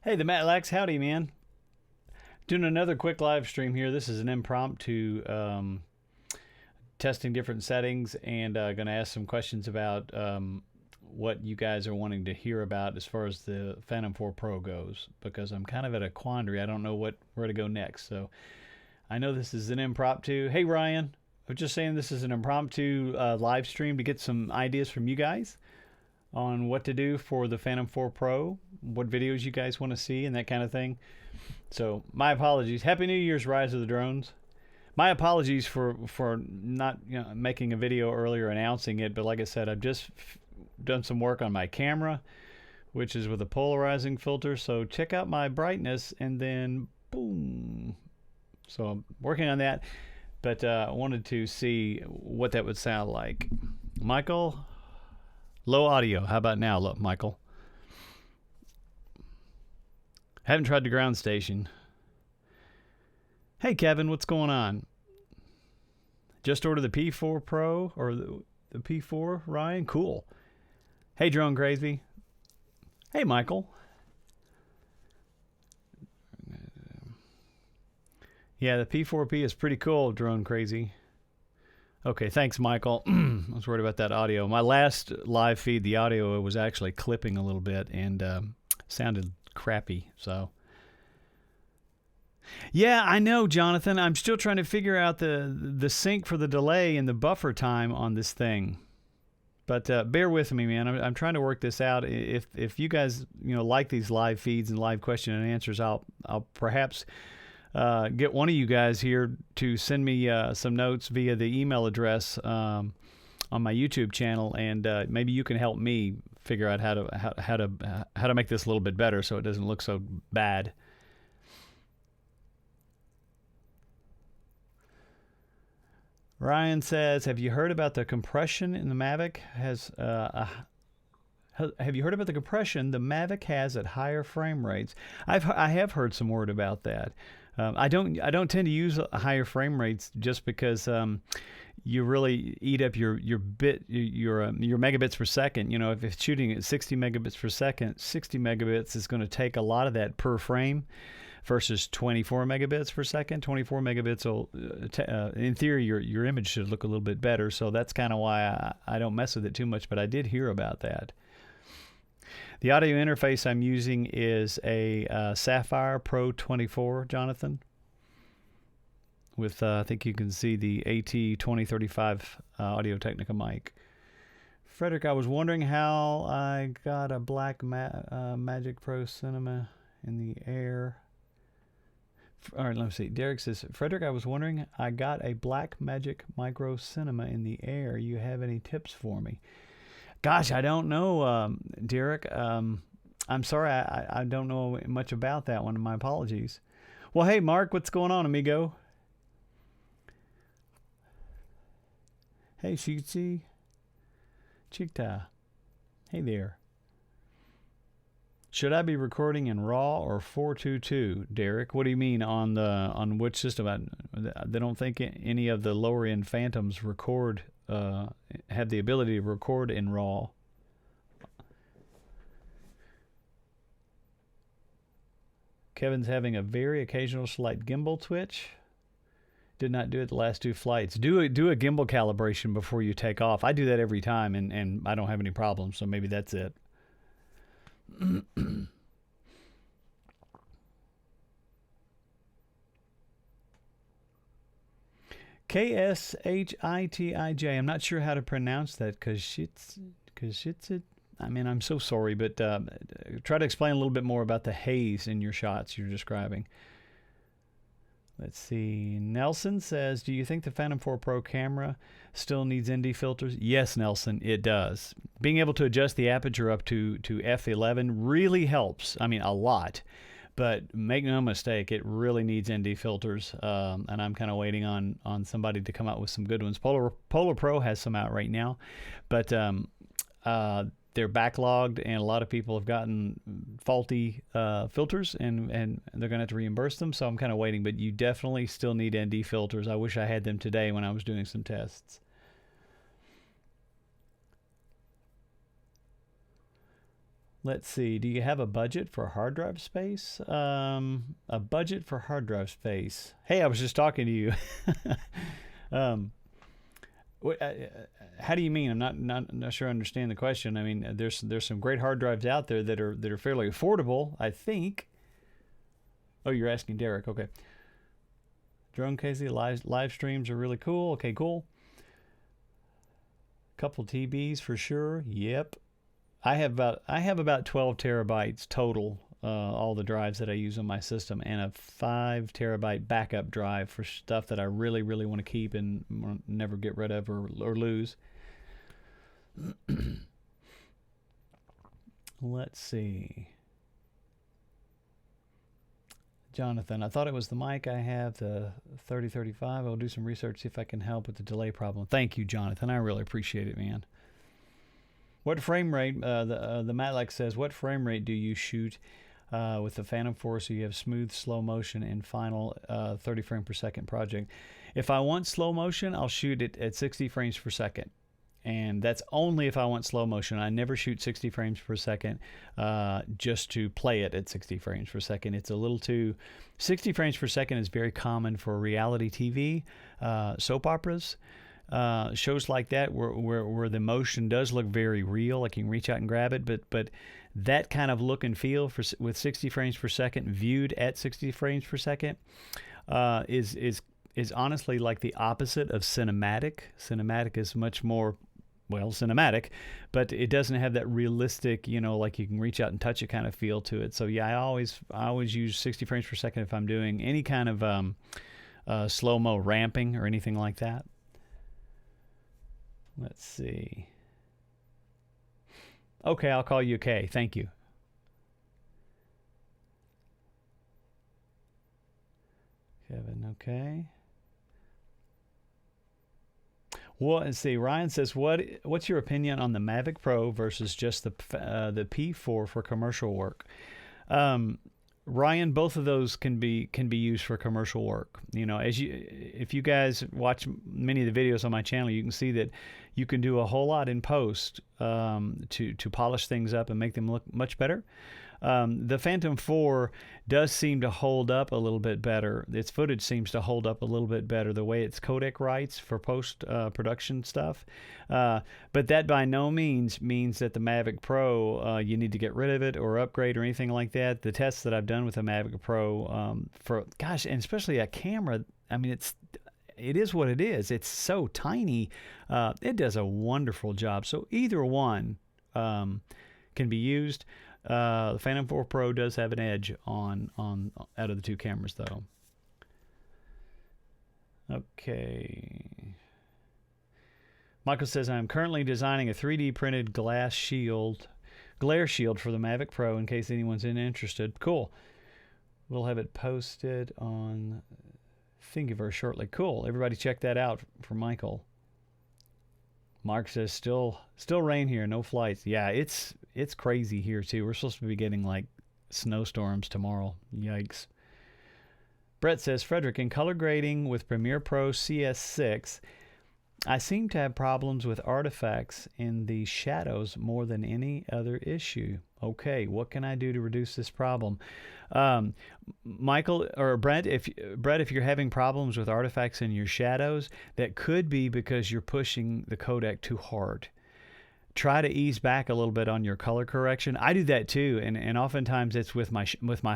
Hey, the Matlax, howdy, man. Doing another quick live stream here. This is an impromptu testing different settings and going to ask some questions about what you guys are wanting to hear about as far as the Phantom 4 Pro goes, because I'm kind of at a quandary. I don't know where to go next. So I know this is an impromptu. Hey, Ryan. I was just saying this is an impromptu live stream to get some ideas from you guys on what to do for the Phantom 4 Pro, what videos you guys want to see, and that kind of thing. So my apologies. Happy New Year's, Rise of the Drones. My apologies for not making a video earlier announcing it, but like I said, I've just done some work on my camera, which is with a polarizing filter. So check out my brightness, and then boom. So I'm working on that, but I wanted to see what that would sound like. Michael, low audio. How about now, look, Michael? Haven't tried the ground station. Hey, Kevin, what's going on? Just ordered the P4 Pro or the P4, Ryan? Cool. Hey, Drone Crazy. Hey, Michael. Yeah, the P4P is pretty cool, Drone Crazy. Okay, thanks, Michael. I was worried about that audio. My last live feed, the audio was actually clipping a little bit and sounded crappy. So, yeah, I know, Jonathan. I'm still trying to figure out the sync for the delay and the buffer time on this thing. But bear with me, man. I'm trying to work this out. If you guys like these live feeds and live question and answers, I'll perhaps get one of you guys here to send me some notes via the email address on my YouTube channel, and maybe you can help me figure out how to make this a little bit better so it doesn't look so bad. Ryan says, "Have you heard about the compression in the Mavic? Have you heard about the compression the Mavic has at higher frame rates?" I have heard some word about that. I don't tend to use higher frame rates just because you really eat up your megabits per second. If it's shooting at 60 megabits per second, 60 megabits is going to take a lot of that per frame versus 24 megabits per second. 24 megabits will, in theory, your image should look a little bit better. So that's kind of why I don't mess with it too much. But I did hear about that. The audio interface I'm using is a Sapphire Pro 24, Jonathan, with I think you can see the AT2035 Audio-Technica mic. Frederick, I was wondering how I got a black Magic Pro Cinema in the air. All right, let me see. Derek says, Frederick, I was wondering, I got a black Magic Micro Cinema in the air. You have any tips for me? Gosh, I don't know, Derek. I'm sorry, I don't know much about that one. My apologies. Well, hey, Mark, what's going on, amigo? Hey, Shichi. Chikta. Hey there. Should I be recording in RAW or 422, Derek? What do you mean on which system? They don't think any of the lower end Phantoms have the ability to record in RAW. Kevin's having a very occasional slight gimbal twitch. Did not do it the last two flights. Do a gimbal calibration before you take off. I do that every time, and I don't have any problems, so maybe that's it. KSHITIJ. I'm not sure how to pronounce that because it's it. I mean, I'm so sorry, but try to explain a little bit more about the haze in your shots you're describing. Let's see. Nelson says, do you think the Phantom 4 Pro camera still needs ND filters? Yes, Nelson, it does. Being able to adjust the aperture up to f11 really helps. I mean, a lot. But make no mistake, it really needs ND filters, and I'm kind of waiting on somebody to come out with some good ones. Polar Pro has some out right now, but they're backlogged, and a lot of people have gotten faulty filters, and they're going to have to reimburse them, so I'm kind of waiting. But you definitely still need ND filters. I wish I had them today when I was doing some tests. Let's see. Do you have a budget for hard drive space? A budget for hard drive space. Hey, I was just talking to you. um, how do you mean? I'm not sure I understand the question. I mean, there's some great hard drives out there that are fairly affordable, I think. Oh, you're asking Derek. Okay. Drone Casey live streams are really cool. Okay, cool. Couple TBs for sure. Yep. I have about 12 terabytes total, all the drives that I use on my system, and a 5 terabyte backup drive for stuff that I really, really want to keep and never get rid of or lose. Let's see. Jonathan, I thought it was the mic. I have the 3035. I'll do some research, see if I can help with the delay problem. Thank you, Jonathan. I really appreciate it, man. What frame rate, the Matlack says, what frame rate do you shoot with the Phantom 4 so you have smooth slow motion in final 30 frame per second project? If I want slow motion, I'll shoot it at 60 frames per second. And that's only if I want slow motion. I never shoot 60 frames per second just to play it at 60 frames per second. It's a little too... 60 frames per second is very common for reality TV, soap operas, shows like that where the motion does look very real, like you can reach out and grab it, but that kind of look and feel with 60 frames per second viewed at 60 frames per second is honestly like the opposite of cinematic. Cinematic is much more, well, cinematic, but it doesn't have that realistic, like you can reach out and touch it kind of feel to it. So yeah, I always use 60 frames per second if I'm doing any kind of slow-mo ramping or anything like that. Let's see. Okay, I'll call you Kay. Thank you. Kevin, okay. Well, let's see. Ryan says, what's your opinion on the Mavic Pro versus just the P4 for commercial work? Ryan, both of those can be used for commercial work. If you guys watch many of the videos on my channel, you can see that you can do a whole lot in post to polish things up and make them look much better. The Phantom 4 does seem to hold up a little bit better. Its footage seems to hold up a little bit better the way its codec writes for post-production stuff. But that by no means that the Mavic Pro, you need to get rid of it or upgrade or anything like that. The tests that I've done with the Mavic Pro, and especially a camera, I mean, it is what it is. It's so tiny. It does a wonderful job. So either one can be used. The Phantom 4 Pro does have an edge on out of the two cameras, though. Okay. Michael says, I'm currently designing a 3D printed glare shield for the Mavic Pro in case anyone's interested. Cool. We'll have it posted on Thingiverse shortly. Cool. Everybody check that out for Michael. Mark says, still rain here, no flights. Yeah, it's crazy here too. We're supposed to be getting like snowstorms tomorrow. Yikes. Brett says, Frederick, in color grading with Premiere Pro CS6, I seem to have problems with artifacts in the shadows more than any other issue. Okay, what can I do to reduce this problem? Michael or Brett, if you're having problems with artifacts in your shadows, that could be because you're pushing the codec too hard. Try to ease back a little bit on your color correction. I do that too, and oftentimes it's with my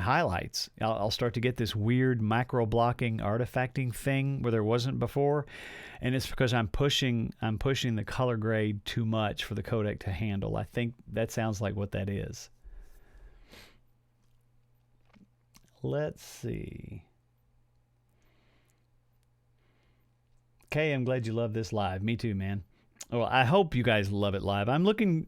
highlights. I'll start to get this weird macro blocking artifacting thing where there wasn't before, and it's because I'm pushing the color grade too much for the codec to handle. I think that sounds like what that is. Let's see. Kay, I'm glad you love this live. Me too, man. Well, I hope you guys love it live. I'm looking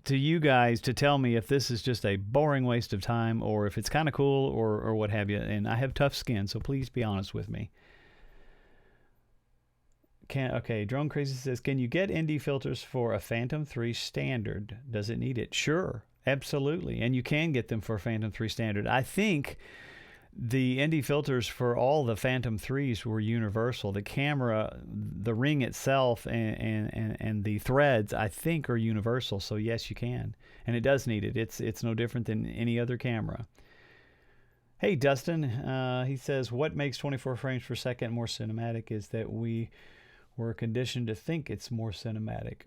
to you guys to tell me if this is just a boring waste of time or if it's kind of cool or what have you. And I have tough skin, so please be honest with me. Okay, Drone Crazy says, can you get ND filters for a Phantom 3 standard? Does it need it? Sure, absolutely. And you can get them for Phantom 3 standard. I think The ND filters for all the Phantom 3s were universal. The camera, the ring itself, and the threads, I think, are universal. So yes, you can, and it does need it. It's no different than any other camera. Hey, Dustin, he says, what makes 24 frames per second more cinematic is that we were conditioned to think it's more cinematic.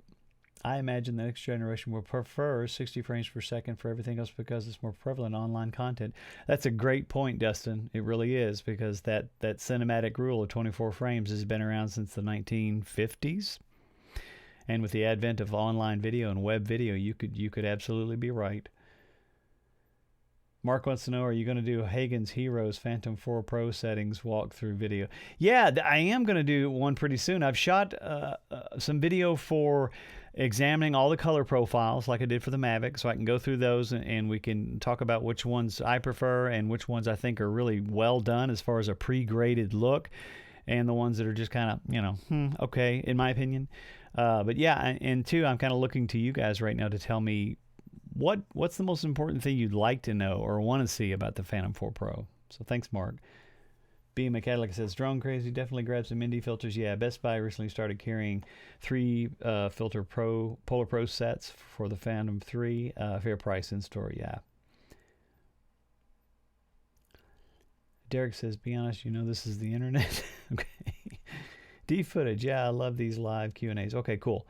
I imagine the next generation will prefer 60 frames per second for everything else because it's more prevalent in online content. That's a great point, Dustin. It really is, because that cinematic rule of 24 frames has been around since the 1950s. And with the advent of online video and web video, you could absolutely be right. Mark wants to know, are you going to do Hagan's Heroes Phantom 4 Pro settings walkthrough video? Yeah, I am going to do one pretty soon. I've shot some video for examining all the color profiles like I did for the Mavic, so I can go through those and we can talk about which ones I prefer and which ones I think are really well done as far as a pre-graded look, and the ones that are just kind of, okay, in my opinion. But yeah, and two, I'm kind of looking to you guys right now to tell me what's the most important thing you'd like to know or want to see about the Phantom 4 Pro. So thanks, Mark. Being a Cadillac says, Drone Crazy, definitely grab some ND filters. Yeah, Best Buy recently started carrying 3 filter Polar Pro sets for the Phantom 3. Fair price in store, yeah. Derek says, be honest, this is the internet. Okay. D footage, yeah, I love these live Q&As. Okay, cool.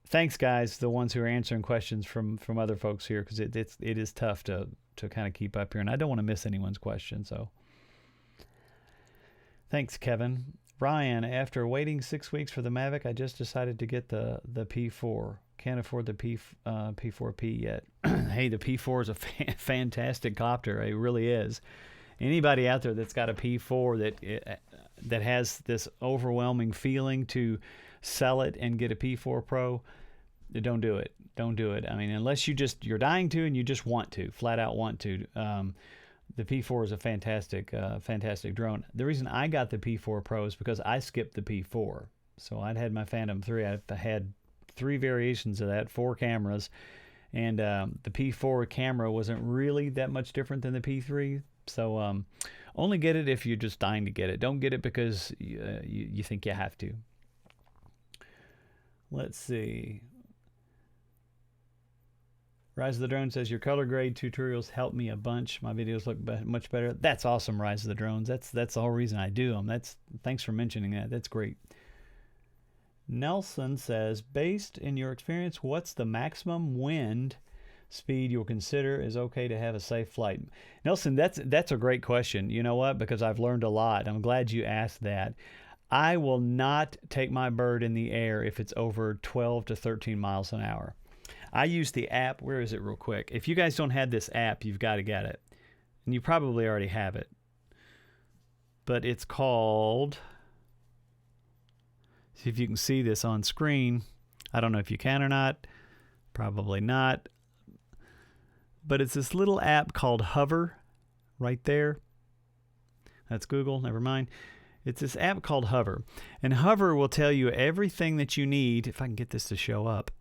Thanks, guys, the ones who are answering questions from other folks here, because it is tough to kind of keep up here, and I don't want to miss anyone's question. So, thanks, Kevin. Ryan, after waiting 6 weeks for the Mavic, I just decided to get the P4. Can't afford the P4P yet. Hey, the P4 is a fantastic copter. It really is. Anybody out there that's got a P4 that has this overwhelming feeling to sell it and get a P4 Pro, don't do it. Don't do it. I mean, unless you're dying to and you just want to, flat out want to. The P4 is a fantastic drone. The reason I got the P4 Pro is because I skipped the P4. So I'd had my Phantom 3. I had 3 variations of that, 4 cameras, and the P4 camera wasn't really that much different than the P3. So only get it if you're just dying to get it. Don't get it because you think you have to. Let's see. Rise of the Drone says, your color grade tutorials help me a bunch. My videos look much better. That's awesome, Rise of the Drones. That's the whole reason I do them. Thanks for mentioning that. That's great. Nelson says, based in your experience, what's the maximum wind speed you'll consider is okay to have a safe flight? Nelson, that's a great question. You know what? Because I've learned a lot. I'm glad you asked that. I will not take my bird in the air if it's over 12 to 13 miles an hour. I use the app. Where is it real quick? If you guys don't have this app, you've got to get it. And you probably already have it. But it's called, see if you can see this on screen. I don't know if you can or not. Probably not. But it's this little app called Hover right there. That's Google, never mind. It's this app called Hover. And Hover will tell you everything that you need. If I can get this to show up.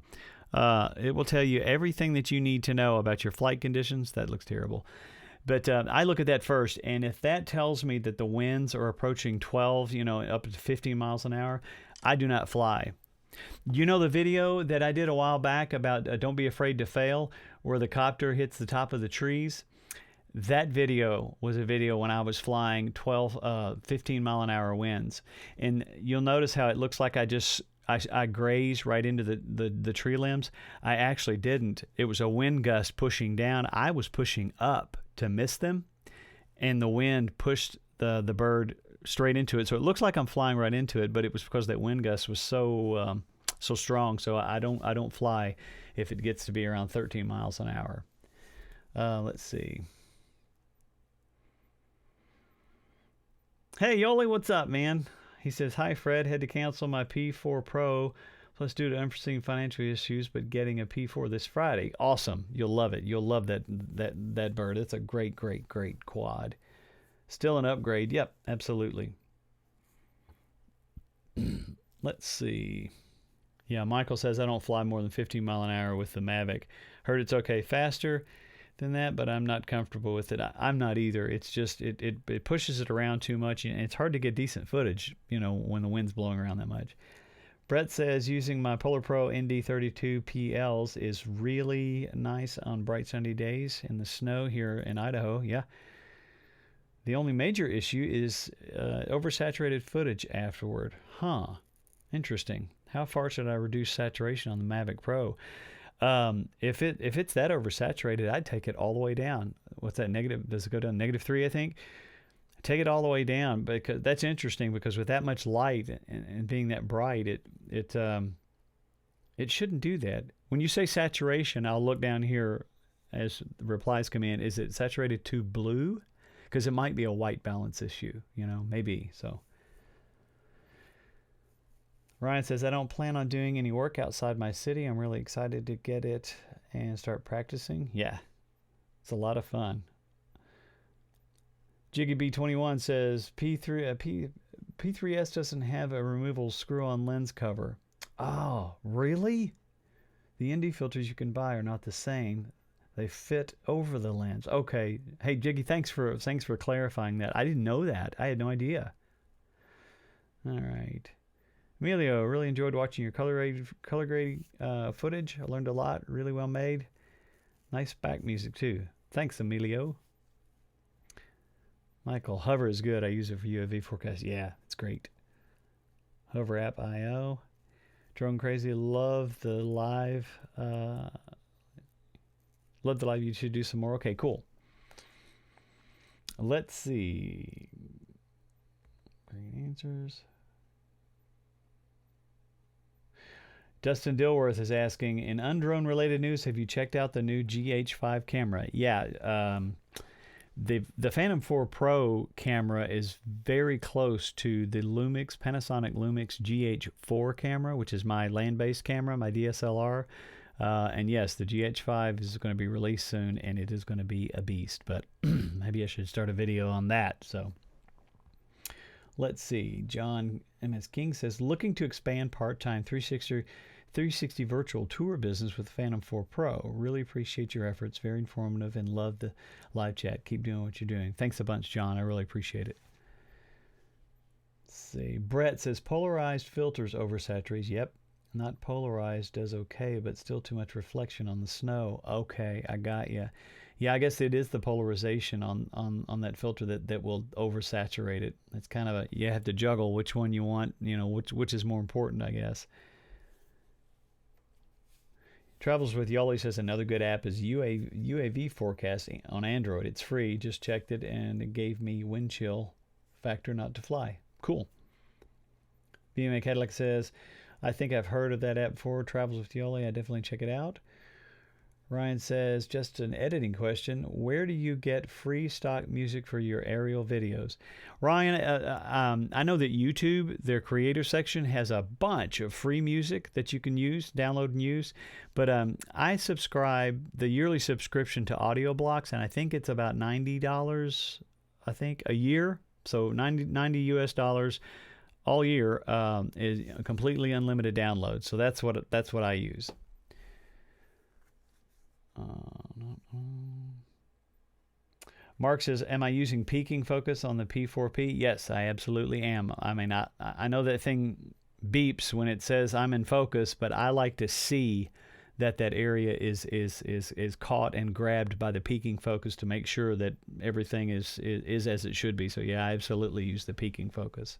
It will tell you everything that you need to know about your flight conditions. That looks terrible. But I look at that first, and if that tells me that the winds are approaching 12, up to 15 miles an hour, I do not fly. The video that I did a while back about Don't Be Afraid to Fail, where the copter hits the top of the trees? That video was a video when I was flying 15 mile an hour winds. And you'll notice how it looks like I grazed right into the tree limbs. I actually didn't. It was a wind gust pushing down. I was pushing up to miss them, and the wind pushed the bird straight into it. So it looks like I'm flying right into it, but it was because that wind gust was so strong. So I don't fly if it gets to be around 13 miles an hour. Let's see. Hey, Yoli, what's up, man? He says, hi, Fred. Had to cancel my P4 Pro, plus due to unforeseen financial issues, but getting a P4 this Friday. Awesome. You'll love it. You'll love that bird. It's a great, great, great quad. Still an upgrade. Yep, absolutely. Let's see. Yeah, Michael says, I don't fly more than 15 mile an hour with the Mavic. Heard it's okay faster. than that, but I'm not comfortable with it. I'm not either. It's just it pushes it around too much, and it's hard to get decent footage, when the wind's blowing around that much. Brett says using my Polar Pro ND32 PLs is really nice on bright sunny days in the snow here in Idaho. Yeah. The only major issue is oversaturated footage afterward. Huh. Interesting. How far should I reduce saturation on the Mavic Pro? If it's that oversaturated, I'd take it all the way down. What's that, negative? Does it go down -3, I think? Take it all the way down, because that's interesting, because with that much light and being that bright, it shouldn't do that. When you say saturation, I'll look down here as the replies come in. Is it saturated to blue? Because it might be a white balance issue, maybe. So Ryan says, I don't plan on doing any work outside my city. I'm really excited to get it and start practicing. Yeah, it's a lot of fun. JiggyB21 says, P3S doesn't have a removable screw-on lens cover. Oh, really? The ND filters you can buy are not the same. They fit over the lens. Okay. Hey, Jiggy, thanks for clarifying that. I didn't know that. I had no idea. All right. Emilio, really enjoyed watching your color grading footage. I learned a lot. Really well made. Nice back music, too. Thanks, Emilio. Michael, Hover is good. I use it for UAV forecast. Yeah, it's great. Hover app IO. Drone Crazy, love the live. Love the live. You should do some more. Okay, cool. Let's see. Great answers. Dustin Dilworth is asking, in undrone related news, have you checked out the new GH5 camera? Yeah, the Phantom 4 Pro camera is very close to the Panasonic Lumix GH4 camera, which is my land-based camera, my DSLR. And yes, the GH5 is going to be released soon, and it is going to be a beast. But maybe I should start a video on that. So let's see. John M.S. King says, looking to expand part-time 360 virtual tour business with Phantom 4 Pro. Really appreciate your efforts. Very informative and love the live chat. Keep doing what you're doing. Thanks a bunch, John. I really appreciate it. Let's see. Brett says, polarized filters oversaturates. Yep. Not polarized does okay, but still too much reflection on the snow. Okay, I got you. Yeah, I guess it is the polarization on that filter that will oversaturate it. It's kind of you have to juggle which one you want, which is more important, I guess. Travels with Yoli says another good app is UAV forecasting on Android. It's free. Just checked it and it gave me wind chill factor not to fly. Cool. BMA Cadillac says, I think I've heard of that app before. Travels with Yoli. I definitely check it out. Ryan says, just an editing question. Where do you get free stock music for your aerial videos? Ryan, I know that YouTube, their creator section, has a bunch of free music that you can use, download and use. But I subscribe, the yearly subscription to Audio Blocks, and I think it's about $90, I think, a year. So $90 US all year is completely unlimited download. So that's what I use. Mark says, am I using peaking focus on the P4P? Yes, I absolutely am. I mean, I know that thing beeps when it says I'm in focus, but I like to see that area is caught and grabbed by the peaking focus to make sure that everything is as it should be. So yeah, I absolutely use the peaking focus.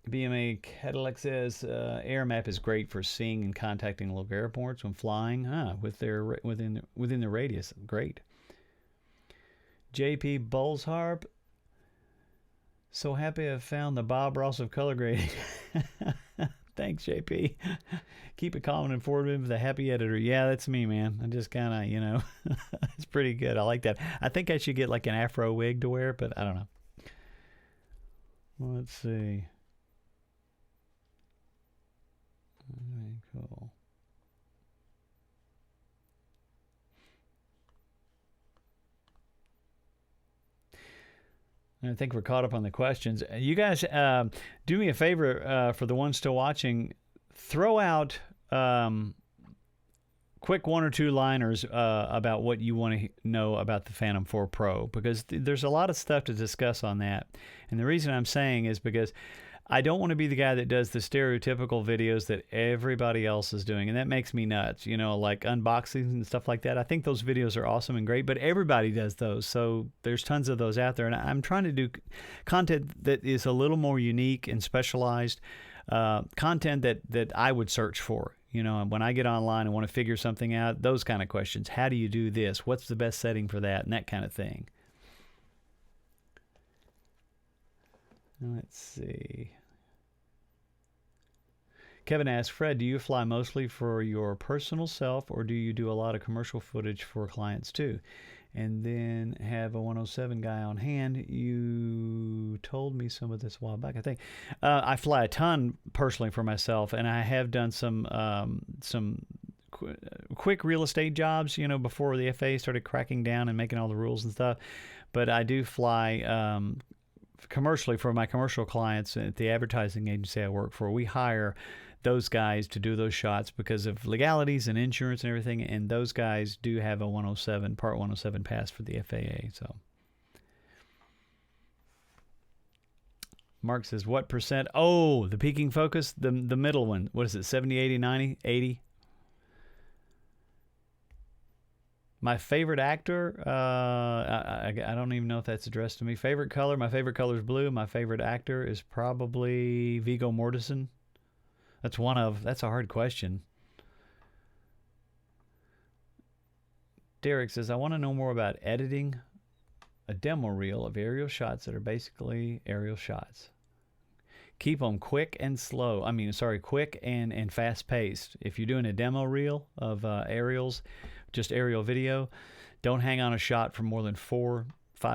BMA Cadillac says AirMap is great for seeing and contacting local airports when flying within the radius. Great. JP Bullsharp, so happy I found the Bob Ross of color grading. Thanks, JP. Keep it calm and informative with a happy editor. Yeah, that's me, man. I just kind of, it's pretty good. I like that. I think I should get like an afro wig to wear, but I don't know. Let's see. Very cool. I think we're caught up on the questions. You guys, do me a favor for the ones still watching. Throw out quick one or two liners about what you want to know about the Phantom 4 Pro, because there's a lot of stuff to discuss on that. And the reason I'm saying is because I don't want to be the guy that does the stereotypical videos that everybody else is doing, and that makes me nuts, like unboxings and stuff like that. I think those videos are awesome and great, but everybody does those, so there's tons of those out there, and I'm trying to do content that is a little more unique and specialized, content that I would search for. When I get online and want to figure something out, those kind of questions. How do you do this? What's the best setting for that? And that kind of thing. Let's see. Kevin asks, Fred, do you fly mostly for your personal self, or do you do a lot of commercial footage for clients too? And then have a 107 guy on hand. You told me some of this a while back, I think. I fly a ton personally for myself, and I have done some quick real estate jobs, before the FAA started cracking down and making all the rules and stuff. But I do fly commercially for my commercial clients at the advertising agency I work for. We hire those guys to do those shots because of legalities and insurance and everything, and those guys do have a 107 Part 107 pass for the FAA. So Mark says, what percent? Oh, the peaking focus, the middle one. What is it, 70, 80, 90, 80? My favorite actor, I don't even know if that's addressed to me. Favorite color, my favorite color is blue. My favorite actor is probably Viggo Mortensen. That's a hard question. Derek says, I want to know more about editing a demo reel of aerial shots that are basically aerial shots. Keep them quick and slow. Quick and fast paced. If you're doing a demo reel of aerials, just aerial video, don't hang on a shot for more than 4-5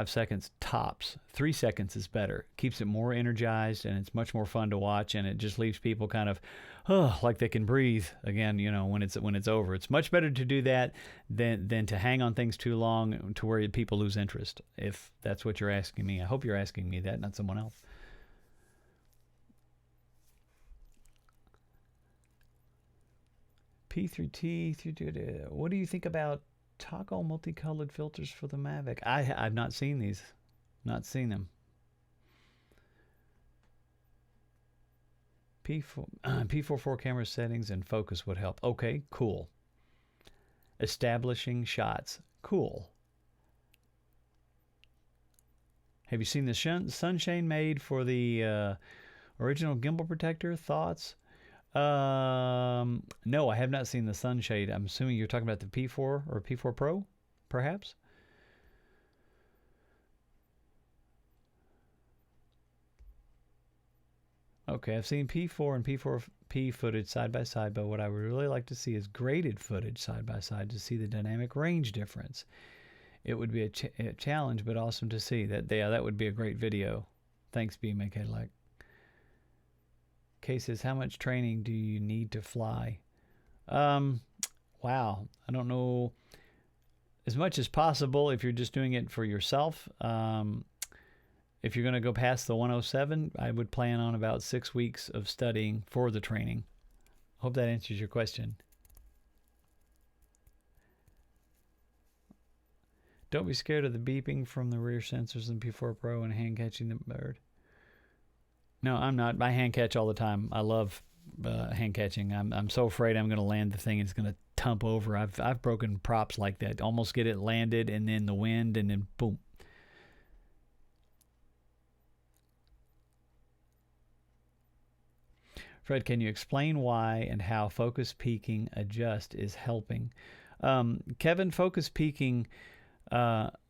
seconds tops. 3 seconds is better. Keeps it more energized, and it's much more fun to watch, and it just leaves people kind of like they can breathe again, when it's over. It's much better to do that than to hang on things too long to where people lose interest, if that's what you're asking me. I hope you're asking me that, not someone else. P3T, what do you think about toggle multicolored filters for the Mavic? I've not seen these. Not seen them. P44 camera settings and focus would help. Okay, cool. Establishing shots. Cool. Have you seen the sunshade made for the original gimbal protector? Thoughts? No, I have not seen the sunshade. I'm assuming you're talking about the P4 or P4 Pro, perhaps? Okay, I've seen P4 and P4P footage side by side, but what I would really like to see is graded footage side by side to see the dynamic range difference. It would be a challenge, but awesome to see. That would be a great video. Thanks, BMA Cadillac. Kay says, how much training do you need to fly? Wow, I don't know. As much as possible if you're just doing it for yourself. If you're going to go past the 107, I would plan on about 6 weeks of studying for the training. Hope that answers your question. Don't be scared of the beeping from the rear sensors in P4 Pro and hand catching the bird. No, I'm not. I hand catch all the time. I love hand catching. I'm so afraid I'm going to land the thing and it's going to tump over. I've broken props like that. Almost get it landed and then the wind and then boom. Fred, can you explain why and how focus peaking adjust is helping? Kevin, focus peaking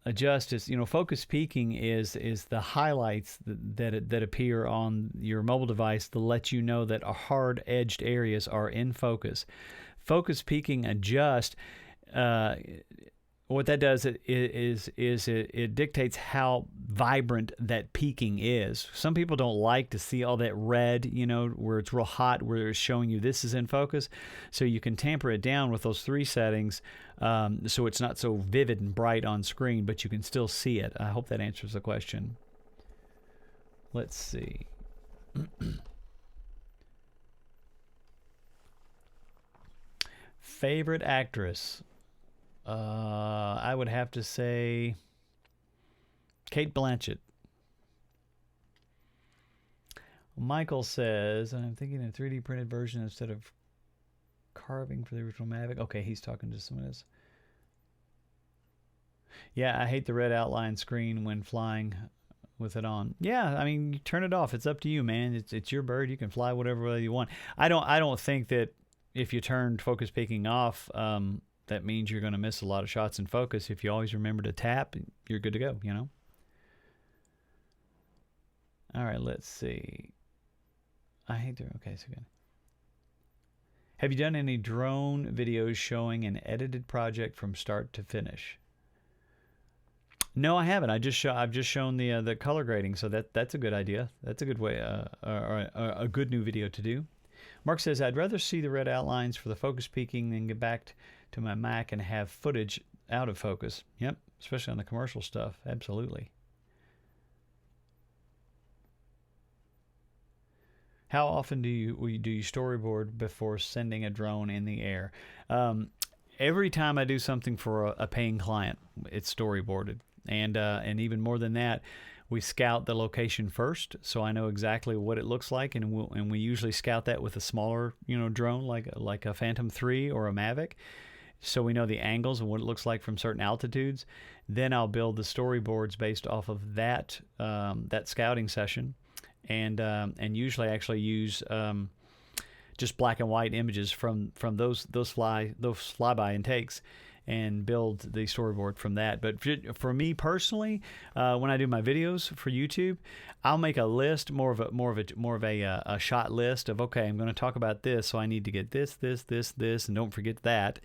adjust is, focus peaking is the highlights that appear on your mobile device to let you know that hard edged areas are in focus. Focus peaking adjust, what that does is it dictates how vibrant that peaking is. Some people don't like to see all that red, where it's real hot, where it's showing you this is in focus. So you can tamper it down with those 3 settings, so it's not so vivid and bright on screen, but you can still see it. I hope that answers the question. Let's see. Favorite actress? I would have to say Kate Blanchett. Michael says, I'm thinking a 3D printed version instead of carving for the original Mavic. Okay, he's talking to someone else. Yeah, I hate the red outline screen when flying with it on. Yeah, I mean, you turn it off. It's up to you, man. It's your bird. You can fly whatever way you want. I don't think that if you turned focus peaking off, that means you're going to miss a lot of shots in focus. If you always remember to tap, you're good to go, you know? All right, let's see. I hate to, okay, so good. Have you done any drone videos showing an edited project from start to finish? No, I haven't. I've just shown the color grading, so that's a good idea. That's a good way, a good new video to do. Mark says, I'd rather see the red outlines for the focus peaking than get back to my Mac and have footage out of focus. Yep, especially on the commercial stuff. Absolutely. How often do you storyboard before sending a drone in the air? Every time I do something for a paying client, it's storyboarded, and even more than that, we scout the location first, so I know exactly what it looks like, and we usually scout that with a smaller, drone like a Phantom 3 or a Mavic, so we know the angles and what it looks like from certain altitudes. Then I'll build the storyboards based off of that scouting session, and usually I actually use just black and white images from those flyby intakes, and build the storyboard from that. But for me personally, when I do my videos for YouTube, I'll make a list, more of a shot list of, okay, I'm going to talk about this, so I need to get this, and don't forget that.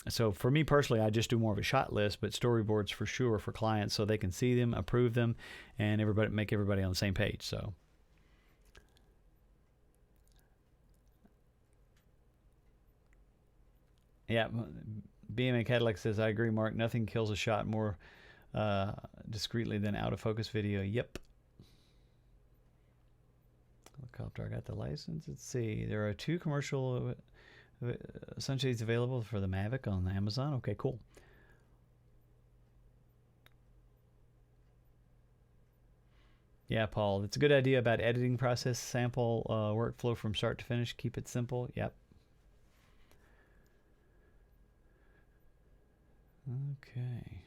So for me personally, I just do more of a shot list, but storyboards for sure for clients, so they can see them, approve them, and make everybody on the same page. So. Yeah, BMA Cadillac says, I agree, Mark. Nothing kills a shot more discreetly than out of focus video. Yep. Helicopter, I got the license. Let's see. There are 2 commercial sunshades available for the Mavic on Amazon. Okay, cool. Yeah, Paul, it's a good idea about editing process, sample workflow from start to finish. Keep it simple. Yep. Okay.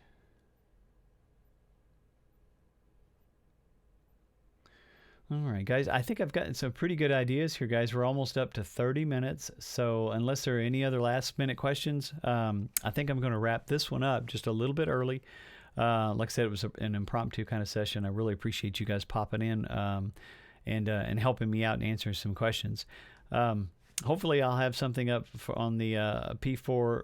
All right, guys. I think I've gotten some pretty good ideas here, guys. We're almost up to 30 minutes. So unless there are any other last-minute questions, I think I'm going to wrap this one up just a little bit early. Like I said, it was an impromptu kind of session. I really appreciate you guys popping in and helping me out and answering some questions. Hopefully, I'll have something up on the P4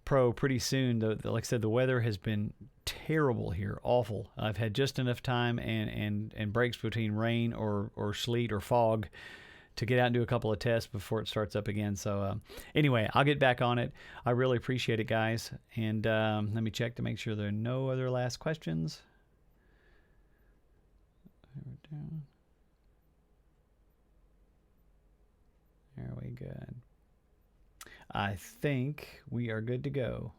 Pro pretty soon. Like I said, the weather has been terrible here, awful. I've had just enough time and breaks between rain or sleet or fog to get out and do a couple of tests before it starts up again. So anyway, I'll get back on it. I really appreciate it, guys. And let me check to make sure there are no other last questions. There we go. I think we are good to go.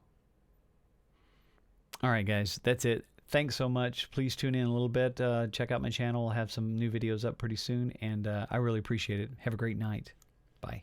All right, guys, that's it. Thanks so much. Please tune in a little bit. Check out my channel. I'll have some new videos up pretty soon, and I really appreciate it. Have a great night. Bye.